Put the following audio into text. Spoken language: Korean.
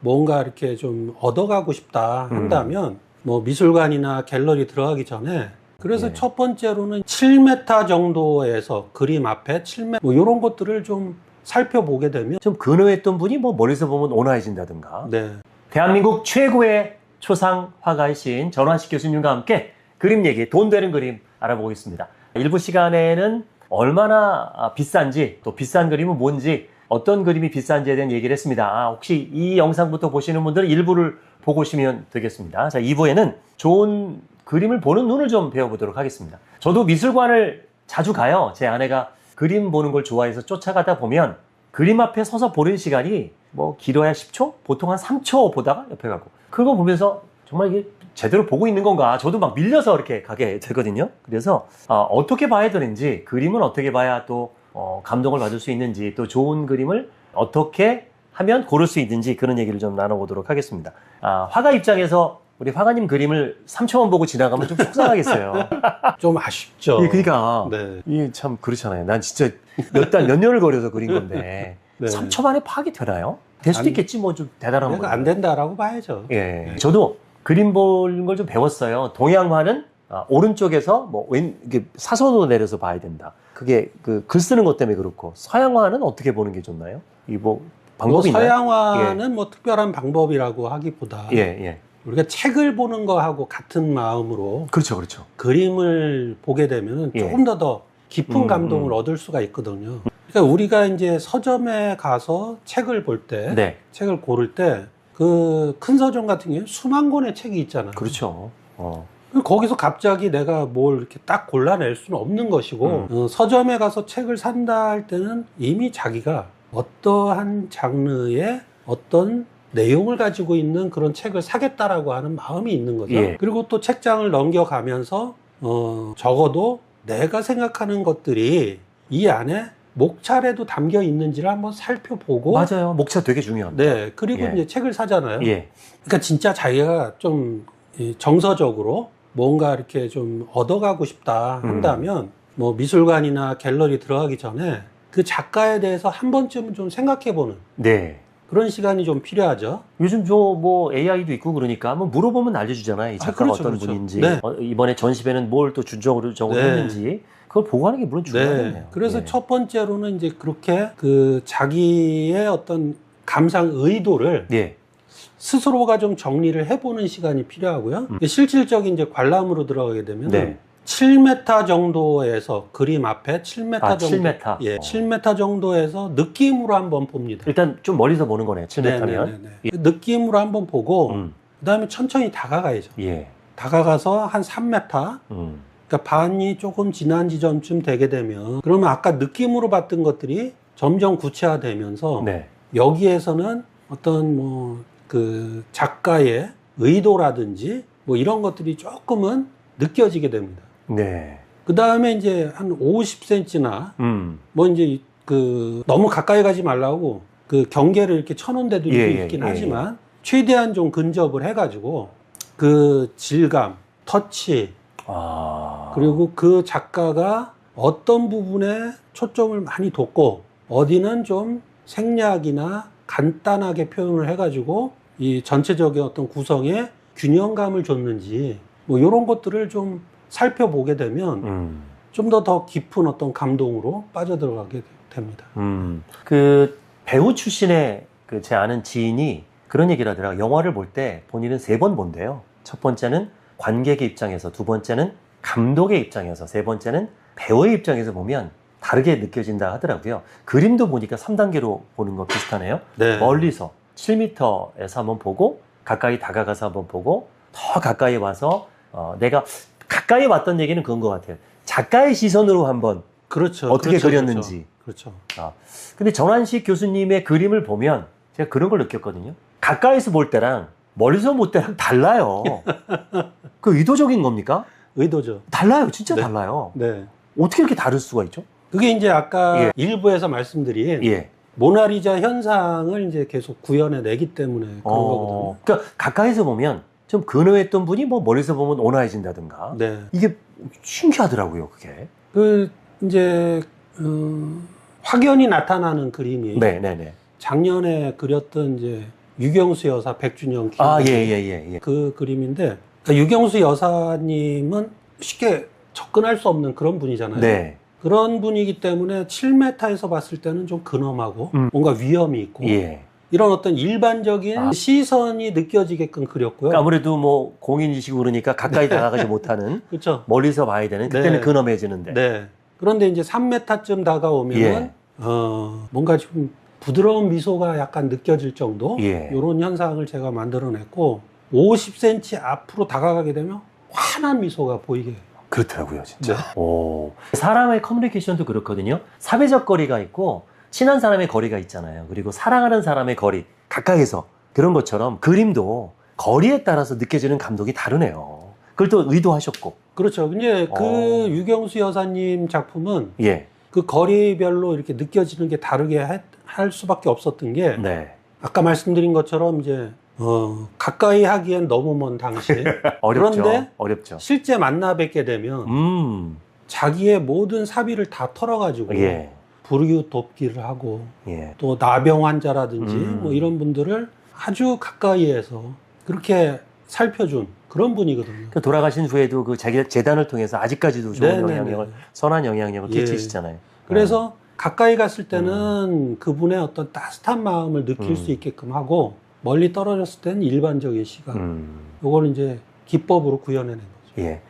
뭔가 이렇게 좀 얻어가고 싶다 한다면 뭐 미술관이나 갤러리 들어가기 전에 그래서 예. 첫 번째로는 7m 정도에서 그림 앞에 7m 뭐 이런 것들을 좀 살펴보게 되면 좀 근호했던 분이 뭐 멀리서 보면 온화해진다든가. 네. 대한민국 최고의 초상 화가이신 전환식 교수님과 함께 그림 얘기, 돈 되는 그림 알아보겠습니다. 일부 시간에는 얼마나 비싼지, 또 비싼 그림은 뭔지, 어떤 그림이 비싼지에 대한 얘기를 했습니다. 혹시 이 영상부터 보시는 분들은 일부를 보고 오시면 되겠습니다. 자, 2부에는 좋은 그림을 보는 눈을 좀 배워보도록 하겠습니다. 저도 미술관을 자주 가요. 제 아내가 그림 보는 걸 좋아해서 쫓아가다 보면 그림 앞에 서서 보는 시간이 뭐 길어야 10초? 보통 한 3초 보다가 옆에 가고, 그거 보면서 정말 이게 제대로 보고 있는 건가? 저도 막 밀려서 이렇게 가게 되거든요. 그래서 어떻게 봐야 되는지, 그림은 어떻게 봐야 또 감동을 받을 수 있는지, 또 좋은 그림을 어떻게 하면 고를 수 있는지, 그런 얘기를 좀 나눠보도록 하겠습니다. 화가 입장에서 우리 화가님 그림을 3초만 보고 지나가면 좀 속상하겠어요. 좀 아쉽죠. 예, 그러니까 네. 이게 참 그렇잖아요. 난 진짜 몇 년을 걸려서 그린 건데 네. 3초 만에 파악이 되나요? 될 수도 있겠지, 뭐 좀 대단한 거. 안 된다라고 봐야죠. 예, 저도 그림 보는 걸 좀 배웠어요. 동양화는 오른쪽에서 이게 사선으로 내려서 봐야 된다. 그게 그 글 쓰는 것 때문에 그렇고, 서양화는 어떻게 보는 게 좋나요? 이 뭐 방법이 있나요? 서양화는 뭐 특별한 방법이라고 하기보다 예. 우리가 책을 보는 거하고 같은 마음으로 그렇죠, 그렇죠. 그림을 보게 되면 예. 조금 더 깊은 감동을 얻을 수가 있거든요. 그러니까 우리가 이제 서점에 가서 책을 볼 때, 네, 책을 고를 때, 그 큰 서점 같은 경우에 수만 권의 책이 있잖아요. 그렇죠. 거기서 갑자기 내가 뭘 이렇게 딱 골라낼 수는 없는 것이고, 서점에 가서 책을 산다 할 때는 이미 자기가 어떠한 장르의 어떤 내용을 가지고 있는 그런 책을 사겠다라고 하는 마음이 있는 거죠. 예. 그리고 또 책장을 넘겨가면서 적어도 내가 생각하는 것들이 이 안에 목차례도 담겨 있는지를 한번 살펴보고, 맞아요. 목차 되게 중요합니다. 네, 그리고 예. 이제 책을 사잖아요. 예. 그러니까 진짜 자기가 좀 정서적으로 뭔가 이렇게 좀 얻어가고 싶다 한다면 뭐 미술관이나 갤러리 들어가기 전에 그 작가에 대해서 한 번쯤은 좀 생각해보는 네. 그런 시간이 좀 필요하죠. 요즘 뭐 AI도 있고 그러니까 한번 물어보면 알려주잖아요. 이 작가가 그렇죠, 어떤 그렇죠. 분인지, 네. 이번에 전시회는 뭘 또 준적으로 했는지, 그걸 보고 하는 게 물론 중요하겠네요. 네. 그래서 예. 첫 번째로는 이제 그렇게 그 자기의 어떤 감상 의도를 예. 스스로가 좀 정리를 해보는 시간이 필요하고요. 실질적인 이제 관람으로 들어가게 되면 네. 7m 정도에서 그림 앞에 7m 정도, 7m. 예, 7m 정도에서 느낌으로 한번 봅니다. 일단 좀 멀리서 보는 거네요. 7m면. 네네네네. 느낌으로 한번 보고 그다음에 천천히 다가가야죠. 예. 다가가서 한 3m, 그러니까 반이 조금 지난 지점쯤 되게 되면, 그러면 아까 느낌으로 봤던 것들이 점점 구체화되면서 네. 여기에서는 어떤 뭐 그 작가의 의도라든지 뭐 이런 것들이 조금은 느껴지게 됩니다. 네. 그 다음에 이제 한 50cm나 뭐 이제 그 너무 가까이 가지 말라고 그 경계를 이렇게 쳐놓은 데도 있긴 하지만 최대한 좀 근접을 해가지고 그 질감, 터치, 그리고 그 작가가 어떤 부분에 초점을 많이 뒀고 어디는 좀 생략이나 간단하게 표현을 해가지고 이 전체적인 어떤 구성에 균형감을 줬는지 뭐 이런 것들을 좀 살펴보게 되면 좀 더 깊은 어떤 감동으로 빠져들어가게 됩니다. 그 배우 출신의 그 제 아는 지인이 그런 얘기를 하더라고요. 영화를 볼 때 본인은 3번 본대요. 첫 번째는 관객의 입장에서, 두 번째는 감독의 입장에서, 세 번째는 배우의 입장에서 보면 다르게 느껴진다 하더라고요. 그림도 보니까 3단계로 보는 거 비슷하네요. 네. 멀리서 7m에서 한번 보고, 가까이 다가가서 한번 보고, 더 가까이 와서 내가 가까이 왔던 얘기는 그건 것 같아요. 작가의 시선으로 한번 그렇죠. 어떻게 그렸는지. 그렇죠. 근데 전환식 교수님의 그림을 보면 제가 그런 걸 느꼈거든요. 가까이서 볼 때랑 멀리서 볼 때랑 달라요. 그 의도적인 겁니까? 의도죠. 달라요. 진짜 네. 달라요. 네. 어떻게 이렇게 다를 수가 있죠? 그게 이제 아까 예. 일부에서 말씀드린 예. 모나리자 현상을 이제 계속 구현해 내기 때문에 그런 거거든요. 그러니까 가까이서 보면 좀 근호했던 분이 뭐 멀리서 보면 온화해진다든가. 네. 이게 신기하더라고요, 그게. 그 이제 확연히 나타나는 그림이 네네네. 작년에 그렸던 이제 유경수 여사 100주년 기념. 아, 예. 그 그림인데, 그러니까 유경수 여사님은 쉽게 접근할 수 없는 그런 분이잖아요. 네. 그런 분이기 때문에 7m에서 봤을 때는 좀 근엄하고 뭔가 위험이 있고 예. 이런 어떤 일반적인 시선이 느껴지게끔 그렸고요. 그러니까 아무래도 뭐 공인이시고 그러니까 가까이 다가가지 못하는 그렇죠. 멀리서 봐야 되는 그때는 네. 근엄해지는데. 네. 그런데 이제 3m쯤 다가오면은 예. 뭔가 좀 부드러운 미소가 약간 느껴질 정도 예. 이런 현상을 제가 만들어냈고 50cm 앞으로 다가가게 되면 환한 미소가 보이게. 그렇더라고요, 진짜. 네. 오. 사람의 커뮤니케이션도 그렇거든요. 사회적 거리가 있고 친한 사람의 거리가 있잖아요. 그리고 사랑하는 사람의 거리, 가까이서 그런 것처럼 그림도 거리에 따라서 느껴지는 감동이 다르네요. 그걸 또 의도하셨고. 그렇죠. 이제 그 유경수 여사님 작품은 예. 그 거리별로 이렇게 느껴지는 게 다르게 할 수밖에 없었던 게 네. 아까 말씀드린 것처럼 이제 가까이 하기엔 너무 먼 당시. 어렵죠. 그런데 어렵죠. 실제 만나 뵙게 되면 자기의 모든 사비를 다 털어가지고 예. 불교 돕기를 하고 예. 또 나병 환자라든지 뭐 이런 분들을 아주 가까이에서 그렇게 살펴준 그런 분이거든요. 그 돌아가신 후에도 그 자기 재단을 통해서 아직까지도 좋은 네네네. 영향력을, 선한 영향력을 예. 끼치시잖아요. 그래서 가까이 갔을 때는 그분의 어떤 따뜻한 마음을 느낄 수 있게끔 하고 멀리 떨어졌을 때는 일반적인 시각. 요거는 이제 기법으로 구현해낸 거죠. 예.